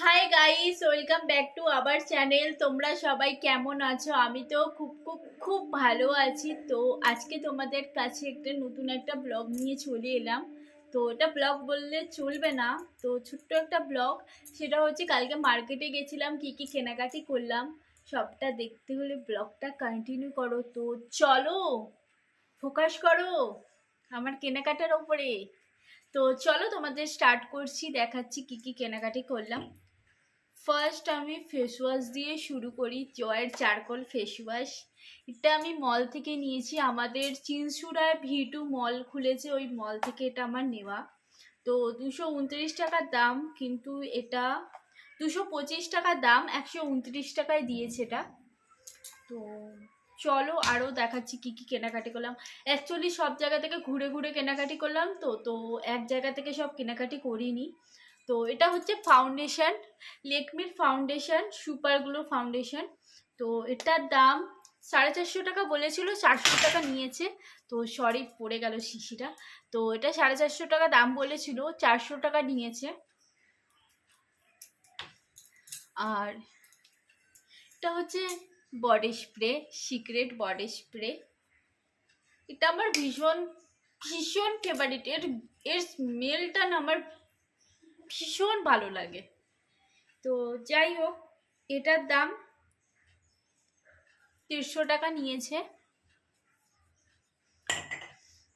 Hi guys, welcome back to our channel. তোমরা সবাই কেমন আছো? আমি তো খুব খুব খুব ভালো আছি। তো আজকে তোমাদের কাছে নতুন একটা ব্লগ নিয়ে চলে এলাম। তো এটা ব্লগ বললে চলবে না, তো ছোট্ট একটা ব্লগ। সেটা হচ্ছে কালকে মার্কেটে গেছিলাম, কি কি কেনাকাটি করলাম সবটা দেখতে হলে ব্লগটা কন্টিনিউ করো। তো চলো, ফোকাস করো আমার কেনাকাটার ওপরে। তো চলো তোমাদের স্টার্ট করছি, দেখাচ্ছি কি কি কেনাকাটি করলাম। ফার্স্ট আমি ফেস ওয়াশ দিয়ে শুরু করি। জয়ের চারকোল ফেস ওয়াশ, এটা আমি মল থেকে নিয়েছি। আমাদের চিনসুরায় V2 মল খুলেছে, ওই মল থেকে এটা আমার নেওয়া। তো 229 টাকার দাম, কিন্তু এটা 225 টাকার দাম, 129 টাকায় দিয়েছে এটা। তো চলো আরও দেখাচ্ছি কি কি কেনাকাটি করলাম। অ্যাকচুয়ালি সব জায়গা থেকে ঘুরে ঘুরে কেনাকাটি করলাম, তো তো এক জায়গা থেকে সব কেনাকাটি করিনি। তো এটা হচ্ছে foundation, Lakme foundation, super glow foundation. তো এটার দাম 450 টাকা বলেছিল, 400 টাকা নিয়েছে। তো সরি, পড়ে গেল শিশিটা। তো এটা 450 টাকা দাম বলেছিল, 400 টাকা নিয়েছে। আর এটা হচ্ছে body spray, secret body spray. এটা আমার ভীষণ ভীষণ ফেভারিট। এর স্মেলটা না আমার ভীষণ ভালো লাগে। তো যাই হোক, এটার দাম 150 টাকা নিয়েছে।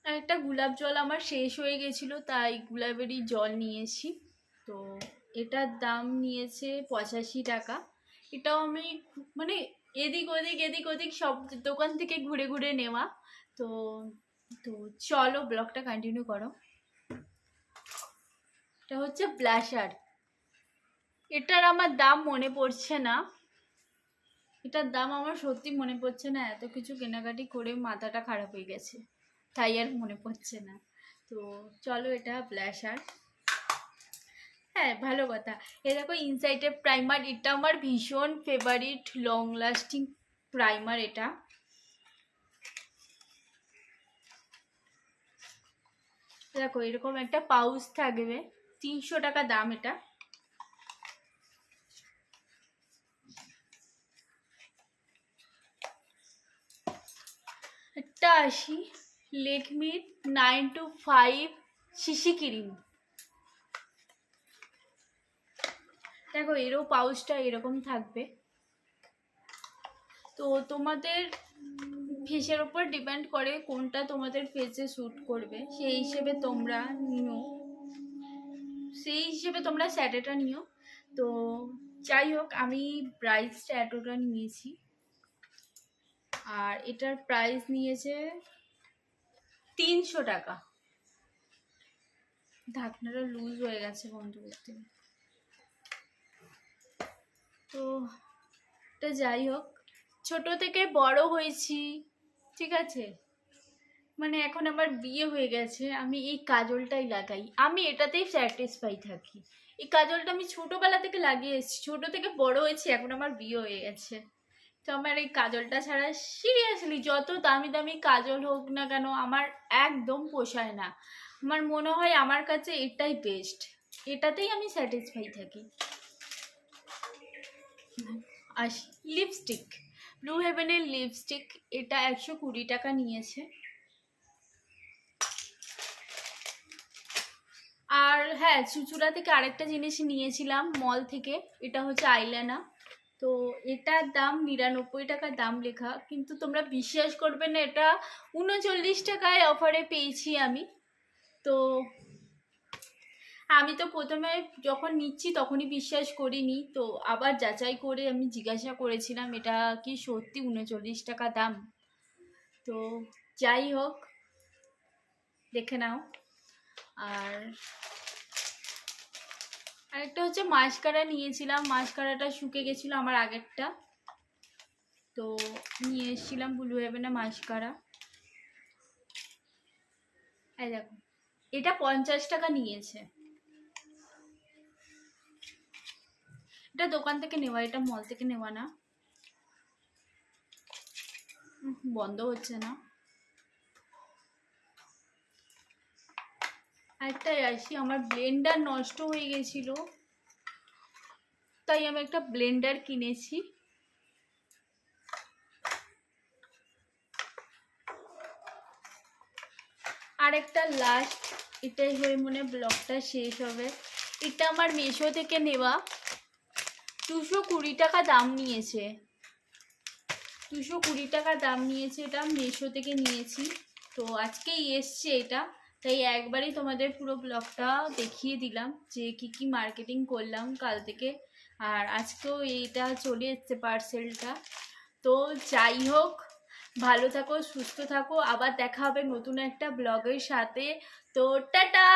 আর একটা গোলাপ জল আমার শেষ হয়ে গেছিলো, তাই গোলাপেরই জল নিয়েছি। তো এটার দাম নিয়েছে 85 টাকা। এটাও আমি মানে এদিক ওদিক এদিক ওদিক সব দোকান থেকে ঘুরে ঘুরে নেওয়া। তো তো চলো ব্লগটা কন্টিনিউ করো। এটা হচ্ছে ব্লাশার, এটার আমার দাম মনে পড়ছে না। এটার দাম আমার সত্যি মনে পড়ছে না, এত কিছু কেনাকাটি করে মাথাটা খারাপ হয়ে গেছে, তাই আর মনে পড়ছে না। তো চলো, এটা ব্লাশার। হ্যাঁ, ভালো কথা। এ দেখো ইনসাইটের প্রাইমার, এটা আমার ভীষণ ফেভারিট লং লাস্টিং প্রাইমার। এটা দেখো এরকম একটা পাউচ থাকবে, 300 টাকা দাম এটা। একটা আসি লেকমির 925 শিশি ক্রিম। দেখো এরও পাউচটা এরকম থাকবে। তো তোমাদের ফেসের ওপর ডিপেন্ড করে কোনটা তোমাদের ফেসে স্যুট করবে, সেই হিসেবে তোমরা নিও, সেই হিসেবে তোমরা স্যাটেটা নিও। তো যাই হোক, আমি ব্রাইস স্যাটোটা নিয়েছি, আর এটার প্রাইস নিয়েছে 300 টাকা। ঢাকনাটা লুজ হয়ে গেছে বন্ধ করতে। তো এটা যাই হোক, ছোট থেকে বড় হয়েছি, ঠিক আছে, মানে এখন আমার বিয়ে হয়ে গেছে, আমি এই কাজলটাই লাগাই, আমি এটাতেই স্যাটিসফাই থাকি। এই কাজলটা আমি ছোটবেলা থেকে লাগিয়ে এসেছি, ছোট থেকে বড় হয়েছি, এখন আমার বিয়ে হয়ে গেছে। তো আমার এই কাজলটা ছাড়া সিরিয়াসলি যত দামি দামি কাজল হোক না কেন আমার একদম পোষায় না। আমার মনে হয় আমার কাছে এটাই বেস্ট, এটাতেই আমি স্যাটিসফাই থাকি। আর লিপস্টিক, ব্লু হেভেনের লিপস্টিক, এটা 120 টাকা নিয়েছে। আর হ্যাঁ, চুচুড়া থেকে আরেকটা জিনিস নিয়েছিলাম মল থেকে, এটা হচ্ছে আইলানা। তো এটার দাম 99 টাকা দাম লেখা, কিন্তু তোমরা বিশ্বাস করবে না, এটা 39 টাকায় অফারে পেয়েছি আমি। তো আমি তো প্রথমে যখন নিচ্ছি তখনই বিশ্বাস করিনি, তো আবার যাচাই করে আমি জিজ্ঞাসা করেছিলাম এটা কি সত্যি 39 টাকা দাম। তো যাই হোক, দেখে নাও। আর আরেকটা হচ্ছে মাস্কারা নিয়েছিলাম, মাস্কারাটা শুকে গেছিলো আমার আগেরটা, তো নিয়ে এসেছিলাম ব্লু হেভেনে মাস্কারা। এই দেখো, এটা 50 টাকা নিয়েছে। এটা দোকান থেকে নেওয়া, এটা মল থেকে নেওয়া না। বন্ধ হচ্ছে না। আরেকটাই আসি, আমার ব্লেন্ডার নষ্ট হয়ে গেছিল, তাই আমি একটা ব্লেন্ডার কিনেছি। আর একটা লাস্ট, এটাই হয়ে মনে ব্লগটা শেষ হবে। এটা আমার মিশো থেকে নেওয়া, 220 টাকা দাম নিয়েছে। 220 টাকা দাম নিয়েছে, এটা মিশো থেকে নিয়েছি। তো আজকেই এসছে এটা, তাই একবারই তোমাদের পুরো ব্লগটা দেখিয়ে দিলাম যে কি কি মার্কেটিং করলাম কাল থেকে। আর আজকেও এইটা চলে এসছে পার্সেলটা। তো যাই হোক, ভালো থাকো, সুস্থ থাকো, আবার দেখা হবে নতুন একটা ব্লগের সাথে। তো টাটা।